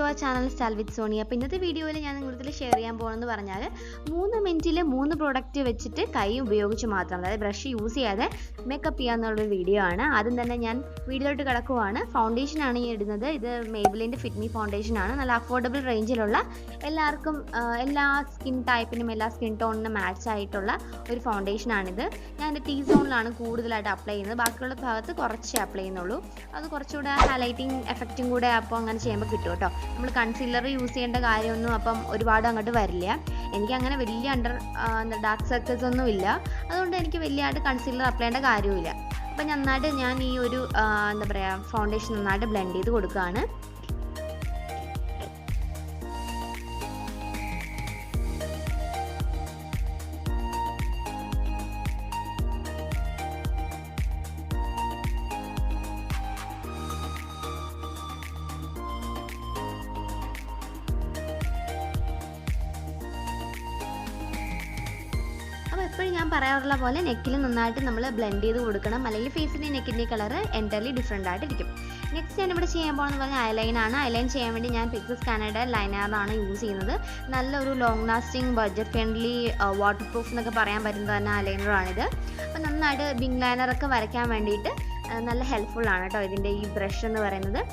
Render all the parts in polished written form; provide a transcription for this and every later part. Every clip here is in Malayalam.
To our channel Stylewithsony. അപ്പോൾ ഇന്നത്തെ വീഡിയോയിൽ ഞാൻ നിങ്ങളുടെ ഷെയർ ചെയ്യാൻ പോകുന്നത് പറഞ്ഞാൽ 3 മിനിറ്റിൽ 3 പ്രോഡക്റ്റ് വെച്ചിട്ട് കൈ ഉപയോഗിച്ച് മാത്രം, അതായത് ബ്രഷ് യൂസ് ചെയ്യാതെ മേക്കപ്പ് ചെയ്യാന്നുള്ളൊരു വീഡിയോ ആണ്. ആദ്യം തന്നെ ഞാൻ വീഡിയോയിലോട്ട് കിടക്കുവാണ്. ഫൗണ്ടേഷൻ ആണ് ഈ ഇടുന്നത്. ഇത് മേബിലിൻ്റെ ഫിറ്റ് മീ ഫൗണ്ടേഷൻ ആണ്. നല്ല അഫോർഡബിൾ റേഞ്ചിലുള്ള എല്ലാവർക്കും എല്ലാ സ്കിൻ ടൈപ്പിനും എല്ലാ സ്കിൻ ടോണിനും മാച്ച് ആയിട്ടുള്ള ഒരു ഫൗണ്ടേഷൻ ആണിത്. ഞാൻ എൻ്റെ ടീ സോണിലാണ് കൂടുതലായിട്ട് അപ്ലൈ ചെയ്യുന്നത്. ബാക്കിയുള്ള ഭാഗത്ത് കുറച്ചേ അപ്ലൈ ചെയ്യുന്നുള്ളൂ. അത് കുറച്ചുകൂടെ ഹൈലൈറ്റിംഗ് എഫക്റ്റും കൂടെ അപ്പോൾ അങ്ങനെ ചെയ്യുമ്പോൾ കിട്ടും കേട്ടോ. നമ്മൾ കൺസീലർ യൂസ് ചെയ്യേണ്ട കാര്യമൊന്നും അപ്പം ഒരുപാട് അങ്ങോട്ട് വരില്ല. എനിക്ക് അങ്ങനെ വലിയ ഡാർക്ക് സർക്കിൾസ് ഒന്നും ഇല്ല. അതുകൊണ്ട് എനിക്ക് വലിയതായിട്ട് കൺസീലർ അപ്ലൈ ചെയ്യേണ്ട കാര്യമില്ല. അപ്പം നന്നായിട്ട് ഞാൻ ഈ ഒരു എന്താ പറയുക ഫൗണ്ടേഷൻ നന്നായിട്ട് ബ്ലെൻഡ് ചെയ്ത് കൊടുക്കുകയാണ്. അപ്പോൾ എപ്പോഴും ഞാൻ പറയാറുള്ള പോലെ നെക്കിൽ നന്നായിട്ട് നമ്മൾ ബ്ലെൻഡ് ചെയ്ത് കൊടുക്കണം, അല്ലെങ്കിൽ ഫേസിൻ്റെ നെക്കിൻ്റെ കളർ എൻ്റർലി ഡിഫറെൻ്റ് ആയിട്ടിരിക്കും. നെക്സ്റ്റ് ഞാൻ ഇവിടെ ചെയ്യാൻ പോകുന്നത് പറഞ്ഞാൽ ഐലൈനാണ്. ഐലൈൻ ചെയ്യാൻ വേണ്ടി ഞാൻ പിക്സസ് കാനഡ ലൈനറാണ് യൂസ് ചെയ്യുന്നത്. നല്ലൊരു long lasting budget friendly water proof എന്നൊക്കെ പറയാൻ പറ്റുന്നത് തന്നെ ഐലൈനറാണിത്. അപ്പോൾ നന്നായിട്ട് വിങ് ലൈനറൊക്കെ വരയ്ക്കാൻ വേണ്ടിയിട്ട് നല്ല ഹെൽപ്ഫുള്ളാണ് കേട്ടോ ഇതിൻ്റെ ഈ ബ്രഷ് എന്ന് പറയുന്നത്.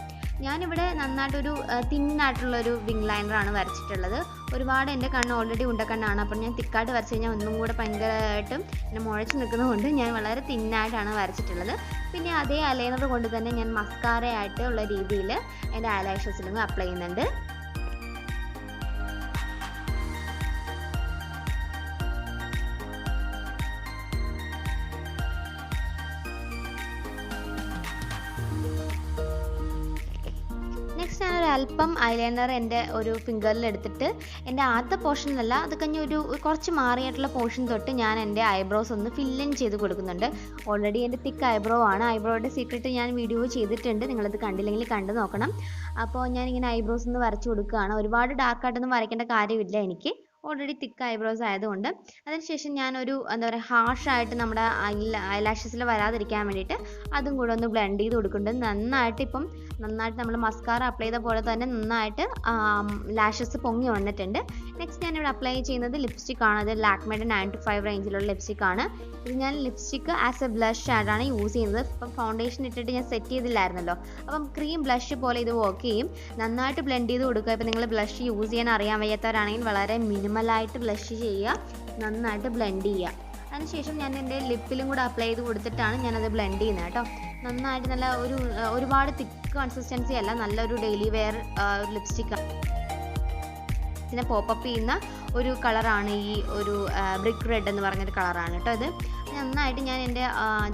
ഞാനിവിടെ നന്നായിട്ടൊരു തിന്നായിട്ടുള്ളൊരു വിങ് ലൈനറാണ് വരച്ചിട്ടുള്ളത്. ഒരുപാട് എൻ്റെ കണ്ണ് ഓൾറെഡി ഉണ്ടക്കണ്ണാണ്. അപ്പം ഞാൻ തിക്കായിട്ട് വരച്ച് കഴിഞ്ഞാൽ ഒന്നും കൂടെ ഭയങ്കരമായിട്ടും പിന്നെ മുഴച്ച് നിൽക്കുന്നതുകൊണ്ട് ഞാൻ വളരെ തിന്നായിട്ടാണ് വരച്ചിട്ടുള്ളത്. പിന്നെ അതേ ഐലൈനർ കൊണ്ട് തന്നെ ഞാൻ മസ്കാരയായിട്ടുള്ള രീതിയിൽ എൻ്റെ ഐലാഷസിലും അപ്ലൈ ചെയ്യുന്നുണ്ട്. നെക്സ്റ്റ് ഞാനൊരു അല്പം ഐലൈനർ എൻ്റെ ഒരു ഫിംഗറിൽ എടുത്തിട്ട് എൻ്റെ ആദ്യത്തെ പോർഷനിലല്ല, അത് കഴിഞ്ഞ് ഒരു കുറച്ച് മാറിയായിട്ടുള്ള പോർഷൻ തൊട്ട് ഞാൻ എൻ്റെ ഐബ്രോസ് ഒന്ന് ഫില്ലിൻ ചെയ്ത് കൊടുക്കുന്നുണ്ട്. ഓൾറെഡി എൻ്റെ തിക്ക് ഐബ്രോ ആണ്. ഐബ്രോയുടെ സീക്രട്ട് ഞാൻ വീഡിയോ ചെയ്തിട്ടുണ്ട്, നിങ്ങളത് കണ്ടില്ലെങ്കിൽ കണ്ടു നോക്കണം. അപ്പോൾ ഞാനിങ്ങനെ ഐബ്രോസ് ഒന്ന് വരച്ച് കൊടുക്കുകയാണ്. ഒരുപാട് ഡാർക്കായിട്ടൊന്നും വരയ്ക്കേണ്ട കാര്യമില്ല, എനിക്ക് ഓൾറെഡി തിക്ക് ഐബ്രോസ് ആയതുകൊണ്ട്. അതിനുശേഷം ഞാനൊരു എന്താ പറയുക ഹാർഷായിട്ട് നമ്മുടെ ഐലാഷസിൽ വരാതിരിക്കാൻ വേണ്ടിയിട്ട് അതും കൂടെ ഒന്ന് ബ്ലെൻഡ് ചെയ്ത് കൊടുക്കുന്നുണ്ട്. നന്നായിട്ട് നമ്മൾ മസ്കാര അപ്ലൈ ചെയ്ത പോലെ തന്നെ നന്നായിട്ട് ലാഷസ് പൊങ്ങി വന്നിട്ടുണ്ട്. നെക്സ്റ്റ് ഞാനിവിടെ അപ്ലൈ ചെയ്യുന്നത് ലിപ്സ്റ്റിക് ആണ്. അത് ലാക്മേയുടെ 9 to 5 റേഞ്ചിലുള്ള ലിപ്സ്റ്റിക് ആണ്. ഇത് ഞാൻ ലിപ്സ്റ്റിക് ആസ് എ ബ്ലഷ് ആയിട്ടാണ് യൂസ് ചെയ്യുന്നത്. ഇപ്പം ഫൗണ്ടേഷൻ ഇട്ടിട്ട് ഞാൻ സെറ്റ് ചെയ്തില്ലായിരുന്നല്ലോ, അപ്പം ക്രീം ബ്ലഷ് പോലെ ഇത് വർക്ക് ചെയ്യും. നന്നായിട്ട് ബ്ലെൻഡ് ചെയ്ത് കൊടുക്കുക. ഇപ്പം നിങ്ങൾ ബ്ലഷ് യൂസ് ചെയ്യാൻ അറിയാൻ വയ്യാത്തവരാണെങ്കിൽ വളരെ മിനിമലായിട്ട് ബ്ലഷ് ചെയ്യുക, നന്നായിട്ട് ബ്ലെൻഡ് ചെയ്യുക. അതിനുശേഷം ഞാൻ എൻ്റെ ലിപ്പിലും കൂടെ അപ്ലൈ ചെയ്ത് കൊടുത്തിട്ടാണ് ഞാനത് ബ്ലെൻഡ് ചെയ്യുന്നത് കേട്ടോ. നന്നായിട്ട് നല്ല ഒരുപാട് തിക്ക് കൺസിസ്റ്റൻസി അല്ല, നല്ലൊരു ഡെയിലി വെയർ ലിപ്സ്റ്റിക്കാണ്. ഇതിനെ പോപ്പപ്പ് ചെയ്യുന്ന ഒരു കളറാണ് ഈ ഒരു ബ്രിക്ക് റെഡ് എന്ന് പറഞ്ഞൊരു കളറാണ് കേട്ടോ. ഇത് നന്നായിട്ട് ഞാൻ എൻ്റെ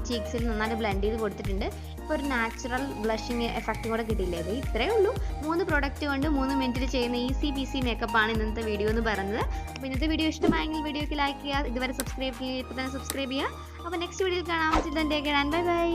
ചീക്സിൽ നന്നായിട്ട് ബ്ലെൻഡ് ചെയ്ത് കൊടുത്തിട്ടുണ്ട്. ഇപ്പോൾ ഒരു നാച്ചുറൽ ബ്ലഷിങ് എഫക്റ്റും കൂടെ കിട്ടിയില്ലേ. ഇത് ഇത്രയേ ഉള്ളൂ. 3 പ്രോഡക്റ്റ് കൊണ്ട് 3 മിനിറ്റിൽ ചെയ്യുന്ന ഈസി പീസി മേക്കപ്പാണ് ഇന്നത്തെ വീഡിയോ എന്ന് പറയുന്നത്. അപ്പോൾ ഇന്നത്തെ വീഡിയോ ഇഷ്ടമായെങ്കിൽ വീഡിയോയ്ക്ക് ലൈക്ക് ചെയ്യുക. ഇതുവരെ സബ്സ്ക്രൈബ് ചെയ്യുക, ഇപ്പോൾ തന്നെ സബ്സ്ക്രൈബ് ചെയ്യുക. അപ്പോൾ നെക്സ്റ്റ് വീഡിയോയിൽ കാണാം. Bye bye.